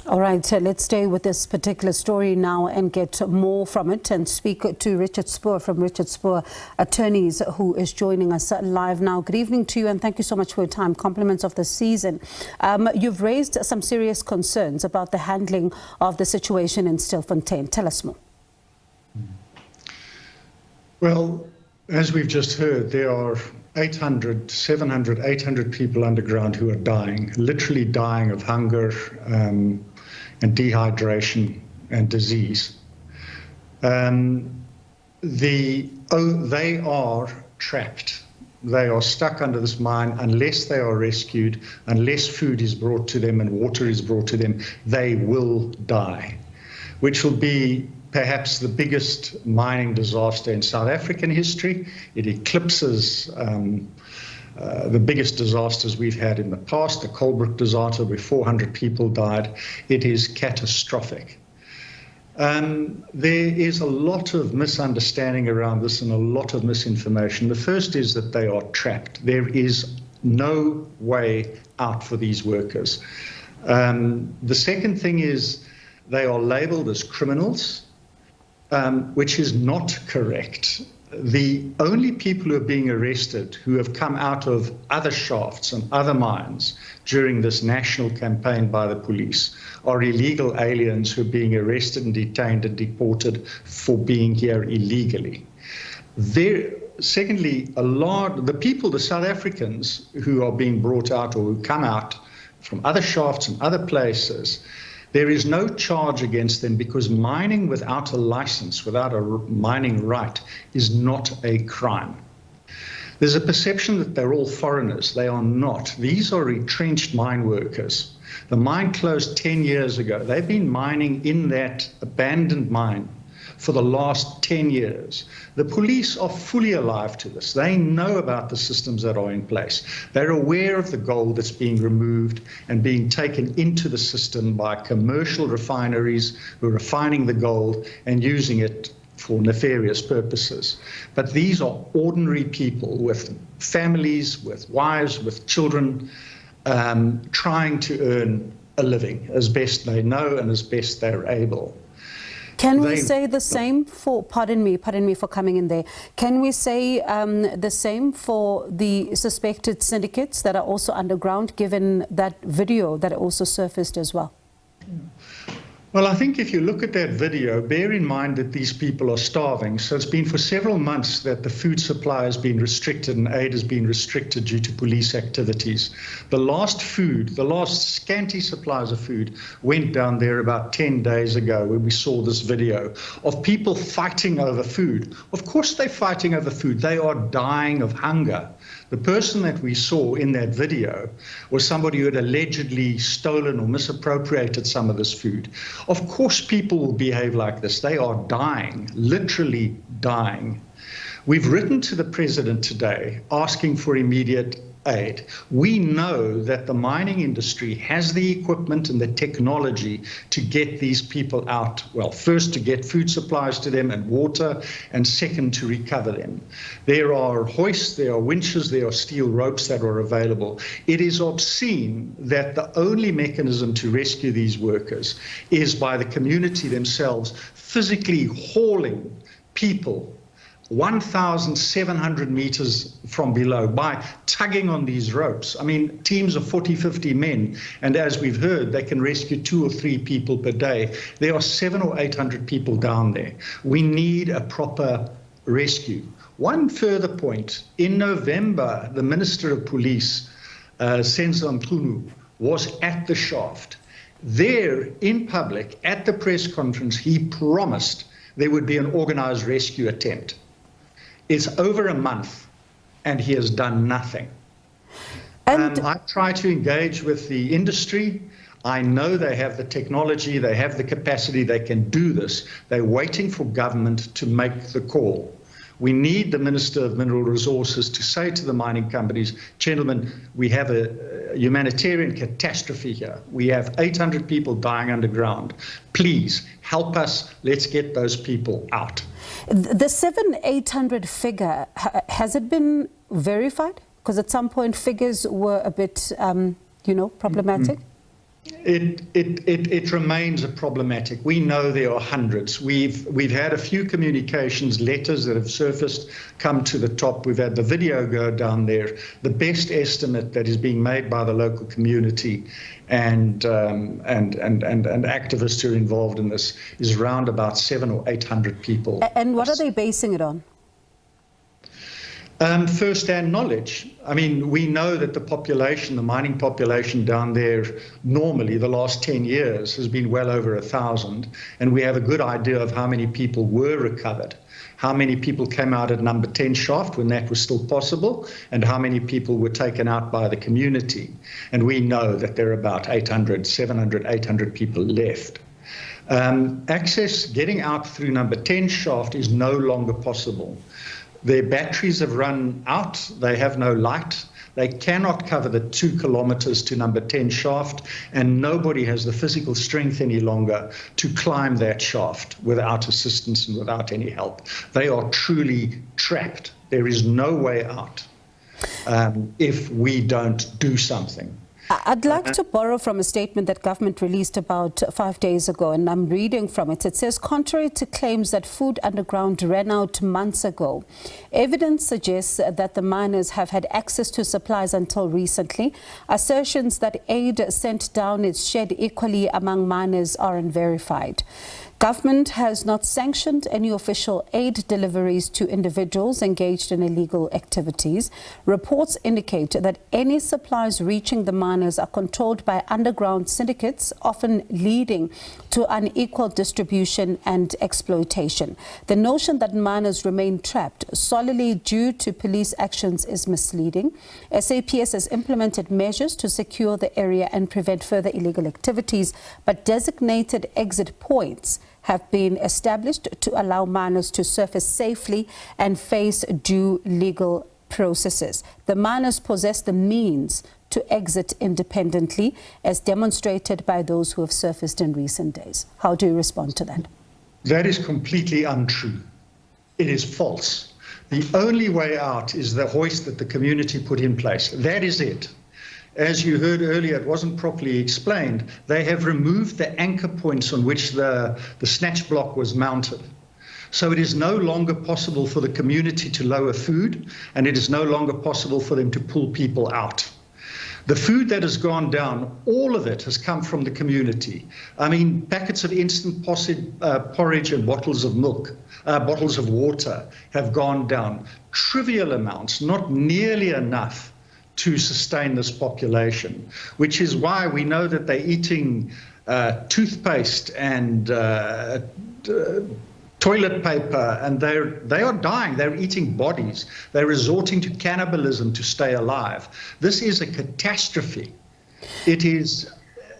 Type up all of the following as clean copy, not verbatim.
All right, so let's stay with this particular story now and get more from it and speak to Richard Spoor from Richard Spoor Attorneys, who is joining us live now. Good evening to you and thank you so much for your time. Compliments of the season. You've raised some serious concerns about the handling of the situation in Stilfontein. Tell us more. Well, as we've just heard, there are 800, 700, 800 people underground who are dying, literally dying of hunger and dehydration and disease. They are trapped. They are stuck under this mine unless they are rescued, unless food is brought to them and water is brought to them, they will die, which will be perhaps the biggest mining disaster in South African history. It eclipses the biggest disasters we've had in the past, the Colebrook disaster where 400 people died. It is catastrophic. There is a lot of misunderstanding around this and a lot of misinformation. The first is that they are trapped. There is no way out for these workers. The second thing is they are labeled as criminals, which is not correct. The only people who are being arrested who have come out of other shafts and other mines during this national campaign by the police are illegal aliens who are being arrested and detained and deported for being here illegally. Secondly, the South Africans who are being brought out or who come out from other shafts and other places, there is no charge against them because mining without a license, without a mining right, is not a crime. There's a perception that they're all foreigners. They are not. These are retrenched mine workers. The mine closed 10 years ago. They've been mining in that abandoned mine for the last 10 years. The police are fully alive to this. They know about the systems that are in place. They're aware of the gold that's being removed and being taken into the system by commercial refineries who are refining the gold and using it for nefarious purposes. But these are ordinary people with families, with wives, with children, trying to earn a living as best they know and as best they're able. Can we say the same for, pardon me for coming in there, can we say the same for the suspected syndicates that are also underground, given that video that also surfaced as well? Well, I think if you look at that video, bear in mind that these people are starving. So it's been for several months that the food supply has been restricted and aid has been restricted due to police activities. The last scanty supplies of food went down there about 10 days ago when we saw this video of people fighting over food. Of course they're fighting over food. They are dying of hunger. The person that we saw in that video was somebody who had allegedly stolen or misappropriated some of this food. Of course people will behave like this. They are dying, literally dying. We've written to the president today asking for immediate aid. We know that the mining industry has the equipment and the technology to get these people out. Well, first to get food supplies to them and water, and second to recover them. There are hoists, there are winches, there are steel ropes that are available. It is obscene that the only mechanism to rescue these workers is by the community themselves physically hauling people 1,700 meters from below by tugging on these ropes. I mean, teams of 40, 50 men, and as we've heard, they can rescue 2 or 3 people per day. There are 700 or 800 people down there. We need a proper rescue. One further point, in November, the Minister of Police, Senzo Mchunu, was at the shaft. There, in public, at the press conference, he promised there would be an organized rescue attempt. It's over a month and he has done nothing. I try to engage with the industry. I know they have the technology, they have the capacity, they can do this. They're waiting for government to make the call. We need the Minister of Mineral Resources to say to the mining companies, gentlemen, we have a humanitarian catastrophe here. We have 800 people dying underground. Please help us. Let's get those people out. The 700-800 figure, has it been verified? Because at some point figures were a bit, problematic. It remains a problematic. We know there are hundreds. We've had a few communications letters that have surfaced, come to the top. We've had the video go down there. The best estimate that is being made by the local community and activists who are involved in this is around about 700 or 800 people. And what are they basing it on? First-hand knowledge. I mean, we know that the population, the mining population down there, normally the last 10 years has been well over 1,000, and we have a good idea of how many people were recovered, how many people came out at number 10 shaft when that was still possible, and how many people were taken out by the community. And we know that there are about 800, 700, 800 people left. Access, getting out through number 10 shaft is no longer possible. Their batteries have run out. They have no light. They cannot cover the 2 kilometers to number 10 shaft, and nobody has the physical strength any longer to climb that shaft without assistance and without any help. They are truly trapped. There is no way out if we don't do something. I'd like to borrow from a statement that government released about 5 days ago, and I'm reading from it. It says, contrary to claims that food underground ran out months ago, evidence suggests that the miners have had access to supplies until recently. Assertions that aid sent down its shed equally among miners are unverified. Government has not sanctioned any official aid deliveries to individuals engaged in illegal activities. Reports indicate that any supplies reaching the miners are controlled by underground syndicates, often leading to unequal distribution and exploitation. The notion that miners remain trapped solely due to police actions is misleading. SABC has implemented measures to secure the area and prevent further illegal activities, but designated exit points have been established to allow miners to surface safely and face due legal processes. The miners possess the means to exit independently, as demonstrated by those who have surfaced in recent days. How do you respond to that? That is completely untrue. It is false. The only way out is the hoist that the community put in place. That is it. As you heard earlier, it wasn't properly explained. They have removed the anchor points on which the snatch block was mounted. So it is no longer possible for the community to lower food, and it is no longer possible for them to pull people out. The food that has gone down, all of it has come from the community. I mean, packets of instant porridge and bottles of milk, bottles of water have gone down. Trivial amounts, not nearly enough to sustain this population, which is why we know that they're eating toothpaste and toilet paper, and they are dying. They're eating bodies. They're resorting to cannibalism to stay alive. This is a catastrophe. It is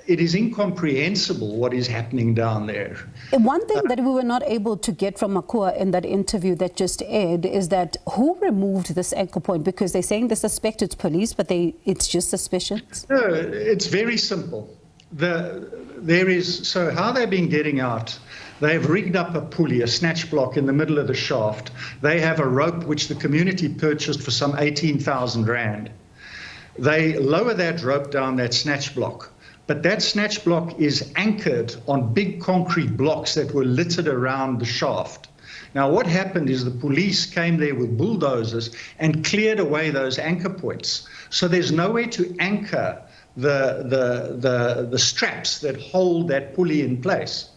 incomprehensible what is happening down there. One thing that we were not able to get from Makua in that interview that just aired is that who removed this anchor point? Because they're saying they suspect it's police, but it's just suspicions. No, it's very simple. So how they've been getting out, they've rigged up a pulley, a snatch block in the middle of the shaft. They have a rope which the community purchased for some 18,000 rand. They lower that rope down that snatch block. But that snatch block is anchored on big concrete blocks that were littered around the shaft. Now, what happened is the police came there with bulldozers and cleared away those anchor points. So there's nowhere to anchor the straps that hold that pulley in place.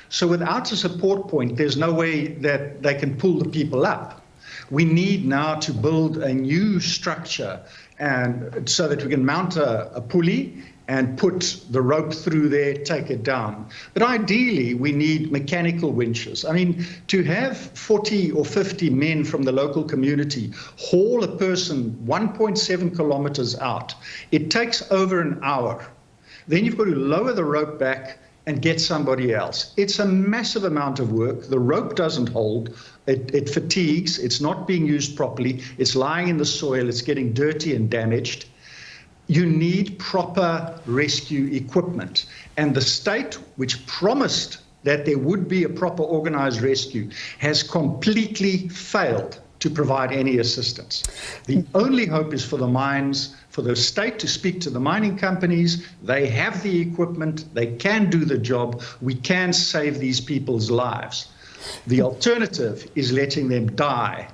So without a support point, there's no way that they can pull the people up. We need now to build a new structure, and so that we can mount a pulley and put the rope through there, take it down. But ideally, we need mechanical winches. I mean, to have 40 or 50 men from the local community haul a person 1.7 kilometers out, it takes over an hour. Then you've got to lower the rope back and get somebody else. It's a massive amount of work. The rope doesn't hold. It fatigues. It's not being used properly. It's lying in the soil. It's getting dirty and damaged. You need proper rescue equipment. And the state, which promised that there would be a proper organized rescue, has completely failed to provide any assistance. The only hope is for the mines, for the state to speak to the mining companies. They have the equipment, they can do the job, we can save these people's lives. The alternative is letting them die.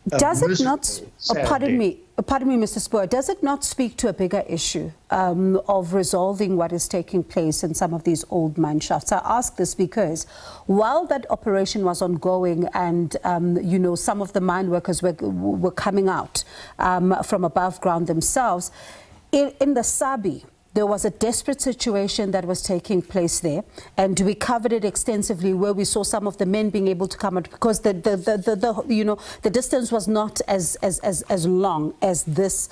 Does it not, pardon me, Mr. Spoor, does it not speak to a bigger issue of resolving what is taking place in some of these old mine shafts? I ask this because while that operation was ongoing and, you know, some of the mine workers were coming out from above ground themselves, in the SABC, there was a desperate situation that was taking place there, and we covered it extensively, where we saw some of the men being able to come out because the distance was not as long as this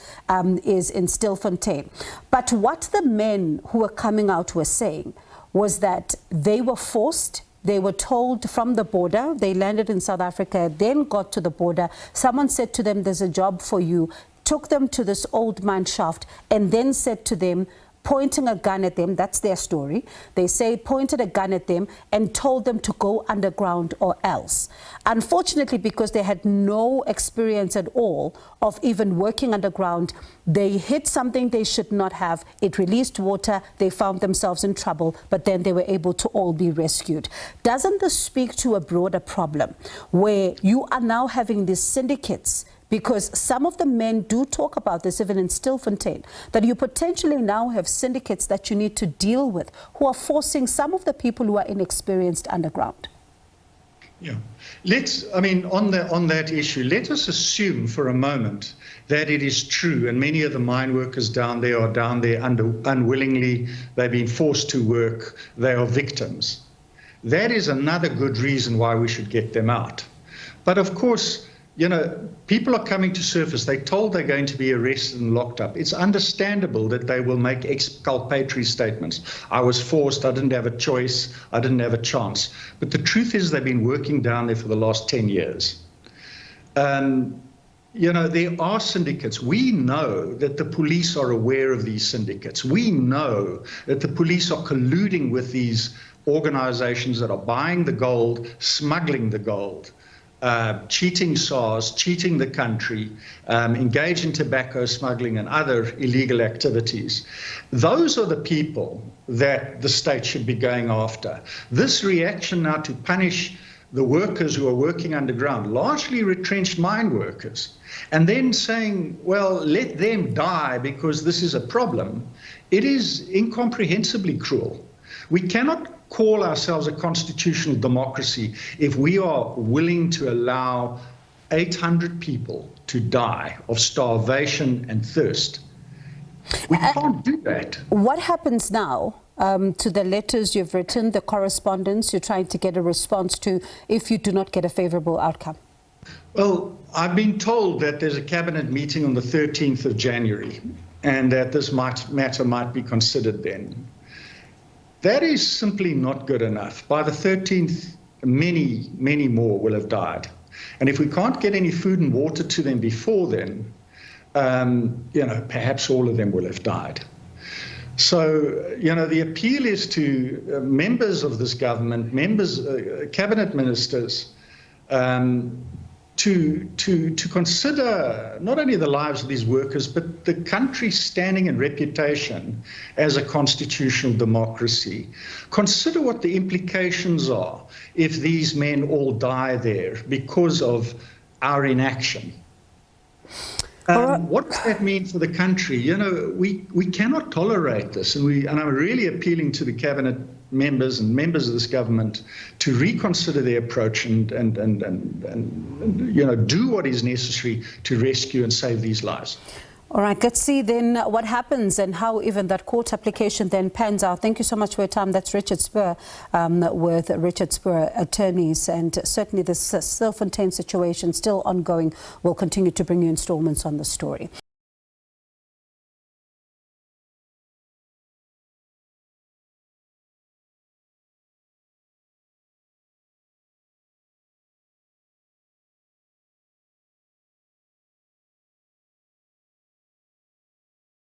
is in Stilfontein. But what the men who were coming out were saying was that they were forced. They were told from the border, they landed in South Africa, then got to the border. Someone said to them, there's a job for you, took them to this old mine shaft, and then said to them, pointing a gun at them, that's their story. They say pointed a gun at them and told them to go underground or else. Unfortunately, because they had no experience at all of even working underground, they hit something they should not have. It released water. They found themselves in trouble, but then they were able to all be rescued. Doesn't this speak to a broader problem where you are now having these syndicates? Because some of the men do talk about this, even in Stilfontein, that you potentially now have syndicates that you need to deal with who are forcing some of the people who are inexperienced underground. Yeah. On that issue, let us assume for a moment that it is true, and many of the mine workers down there are down there unwillingly, they've been forced to work, they are victims. That is another good reason why we should get them out. But of course, you know, people are coming to surface. They're told they're going to be arrested and locked up. It's understandable that they will make exculpatory statements. I was forced, I didn't have a choice, I didn't have a chance. But the truth is they've been working down there for the last 10 years. You know, there are syndicates. We know that the police are aware of these syndicates. We know that the police are colluding with these organizations that are buying the gold, smuggling the gold. Cheating SARS, cheating the country, engage in tobacco smuggling and other illegal activities. Those are the people that the state should be going after. This reaction now to punish the workers who are working underground, largely retrenched mine workers, and then saying, well, let them die because this is a problem, it is incomprehensibly cruel. We cannot call ourselves a constitutional democracy if we are willing to allow 800 people to die of starvation and thirst. We can't do that. What happens now to the letters you've written, the correspondence you're trying to get a response to, if you do not get a favorable outcome? Well, I've been told that there's a cabinet meeting on the 13th of January and that this matter might be considered then. That is simply not good enough. By the 13th, many, many more will have died. And if we can't get any food and water to them before then, you know, perhaps all of them will have died. So, you know, the appeal is to members of this government, cabinet ministers, to consider not only the lives of these workers, but the country's standing and reputation as a constitutional democracy. Consider what the implications are if these men all die there because of our inaction. What does that mean for the country? You know, we cannot tolerate this, and I'm really appealing to the cabinet members and members of this government to reconsider their approach and you know, do what is necessary to rescue and save these lives. All right, let's see then what happens and how even that court application then pans out. Thank you so much for your time. That's Richard Spoor with Richard Spoor Attorneys, and certainly this Stilfontein situation still ongoing. We'll continue to bring you installments on the story.